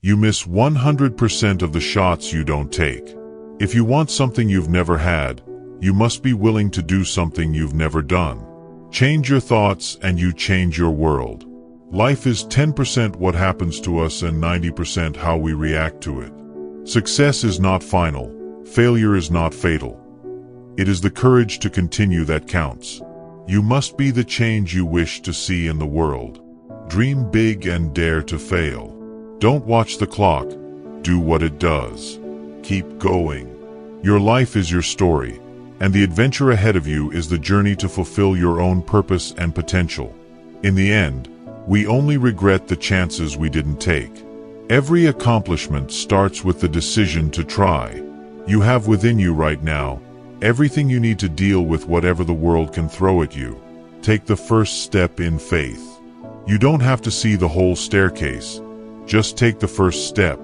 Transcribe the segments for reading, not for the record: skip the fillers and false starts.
You miss 100% of the shots you don't take. If you want something you've never had, you must be willing to do something you've never done. Change your thoughts and you change your world. Life is 10% what happens to us and 90% how we react to it. Success is not final. Failure is not fatal. It is the courage to continue that counts. You must be the change you wish to see in the world. Dream big and dare to fail. Don't watch the clock. Do what it does. Keep going. Your life is your story, and the adventure ahead of you is the journey to fulfill your own purpose and potential. In the end, we only regret the chances we didn't take. Every accomplishment starts with the decision to try. You have within you right now everything you need to deal with whatever the world can throw at you. Take the first step in faith. You don't have to see the whole staircase. Just take the first step.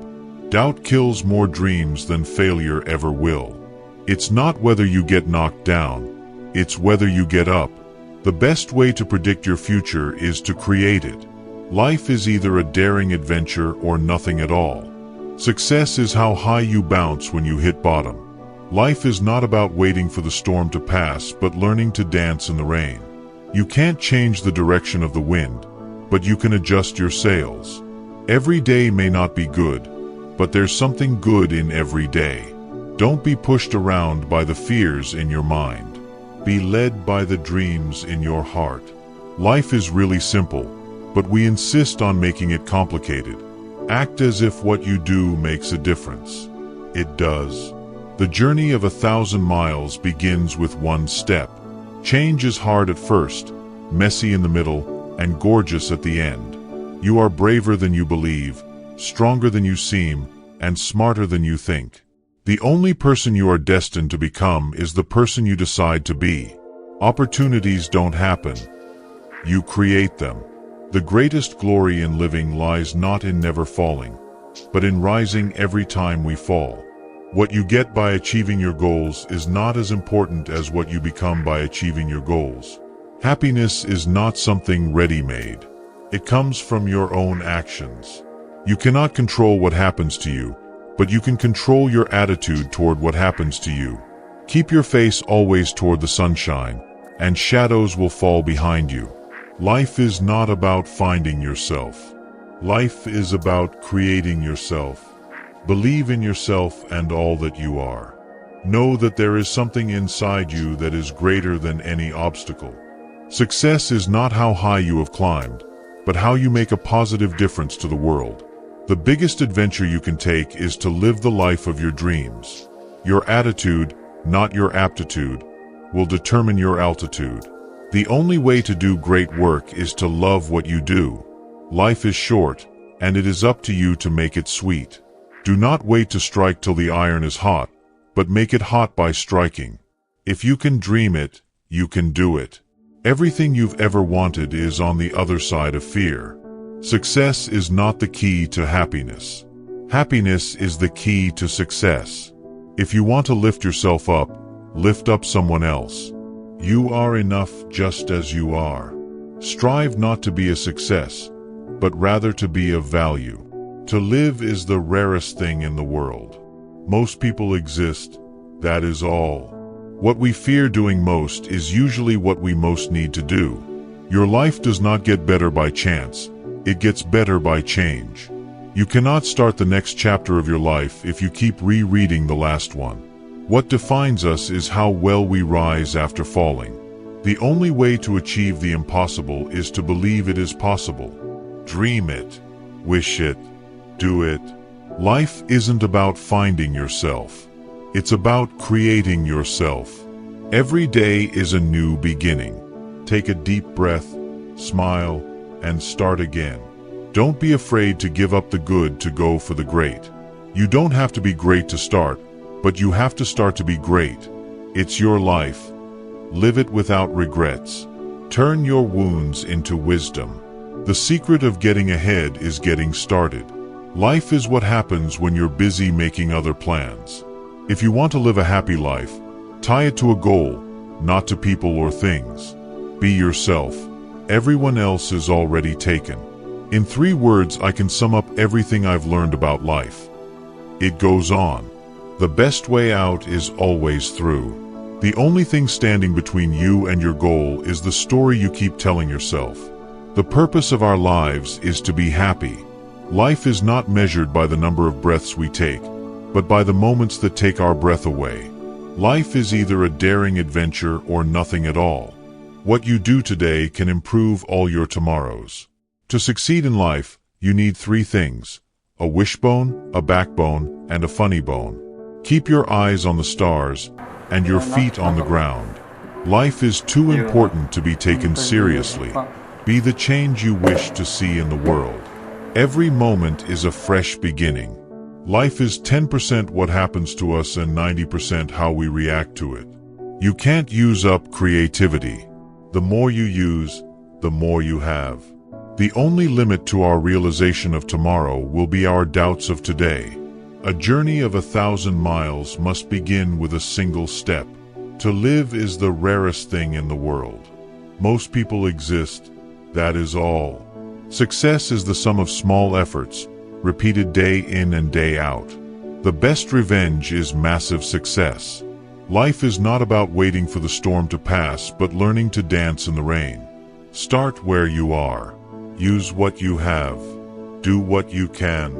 Doubt kills more dreams than failure ever will. It's not whether you get knocked down, it's whether you get up. The best way to predict your future is to create it. Life is either a daring adventure or nothing at all. Success is how high you bounce when you hit bottom. Life is not about waiting for the storm to pass, but learning to dance in the rain. You can't change the direction of the wind, but you can adjust your sails. Every day may not be good, but there's something good in every day. Don't be pushed around by the fears in your mind. Be led by the dreams in your heart. Life is really simple, but we insist on making it complicated. Act as if what you do makes a difference. It does. The journey of 1,000 miles begins with one step. Change is hard at first, messy in the middle, and gorgeous at the end. You are braver than you believe, stronger than you seem, and smarter than you think. The only person you are destined to become is the person you decide to be. Opportunities don't happen. You create them. The greatest glory in living lies not in never falling, but in rising every time we fall. What you get by achieving your goals is not as important as what you become by achieving your goals. Happiness is not something ready-made. It comes from your own actions. You cannot control what happens to you, but you can control your attitude toward what happens to you. Keep your face always toward the sunshine, and shadows will fall behind you. Life is not about finding yourself. Life is about creating yourself. Believe in yourself and all that you are. Know that there is something inside you that is greater than any obstacle. Success is not how high you have climbed, but how you make a positive difference to the world. The biggest adventure you can take is to live the life of your dreams. Your attitude, not your aptitude, will determine your altitude. The only way to do great work is to love what you do. Life is short, and it is up to you to make it sweet. Do not wait to strike till the iron is hot, but make it hot by striking. If you can dream it, you can do it. Everything you've ever wanted is on the other side of fear. Success is not the key to happiness. Happiness is the key to success. If you want to lift yourself up, lift up someone else. You are enough just as you are. Strive not to be a success, but rather to be of value. To live is the rarest thing in the world. Most people exist, that is all. What we fear doing most is usually what we most need to do. Your life does not get better by chance. It gets better by change. You cannot start the next chapter of your life if you keep rereading the last one. What defines us is how well we rise after falling. The only way to achieve the impossible is to believe it is possible. Dream it. Wish it. Do it. Life isn't about finding yourself. It's about creating yourself. Every day is a new beginning. Take a deep breath, smile, and start again. Don't be afraid to give up the good to go for the great. You don't have to be great to start, but you have to start to be great. It's your life. Live it without regrets. Turn your wounds into wisdom. The secret of getting ahead is getting started. Life is what happens when you're busy making other plans. If you want to live a happy life, tie it to a goal, not to people or things. Be yourself. Everyone else is already taken. In 3 words, I can sum up everything I've learned about life. It goes on. The best way out is always through. The only thing standing between you and your goal is the story you keep telling yourself. The purpose of our lives is to be happy. Life is not measured by the number of breaths we take, but by the moments that take our breath away. Life is either a daring adventure or nothing at all. What you do today can improve all your tomorrows. To succeed in life, you need 3 things: a wishbone, a backbone, and a funny bone. Keep your eyes on the stars and your feet on the ground. Life is too important to be taken seriously. Be the change you wish to see in the world. Every moment is a fresh beginning. Life is 10% what happens to us and 90% how we react to it. You can't use up creativity. The more you use, the more you have. The only limit to our realization of tomorrow will be our doubts of today. A journey of 1,000 miles must begin with a single step. To live is the rarest thing in the world. Most people exist, that is all. Success is the sum of small efforts, repeated day in and day out. The best revenge is massive success. Life is not about waiting for the storm to pass, but learning to dance in the rain. Start where you are. Use what you have. Do what you can.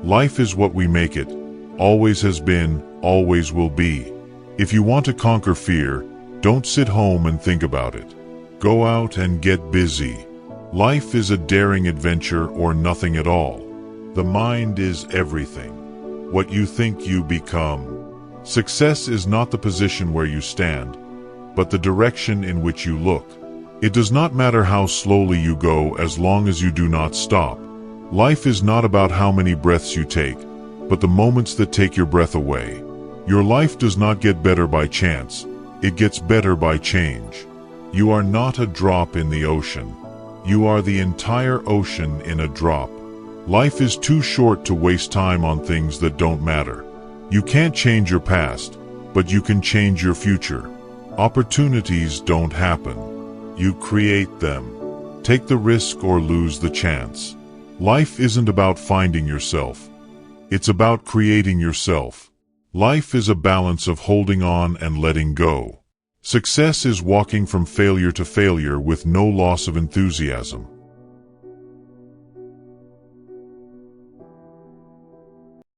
Life is what we make it. Always has been, always will be. If you want to conquer fear, don't sit home and think about it. Go out and get busy. Life is a daring adventure or nothing at all. The mind is everything. What you think you become. Success is not the position where you stand, but the direction in which you look. It does not matter how slowly you go as long as you do not stop. Life is not about how many breaths you take, but the moments that take your breath away. Your life does not get better by chance. It gets better by change. You are not a drop in the ocean. You are the entire ocean in a drop. Life is too short to waste time on things that don't matter. You can't change your past, but you can change your future. Opportunities don't happen. You create them. Take the risk or lose the chance. Life isn't about finding yourself. It's about creating yourself. Life is a balance of holding on and letting go. Success is walking from failure to failure with no loss of enthusiasm.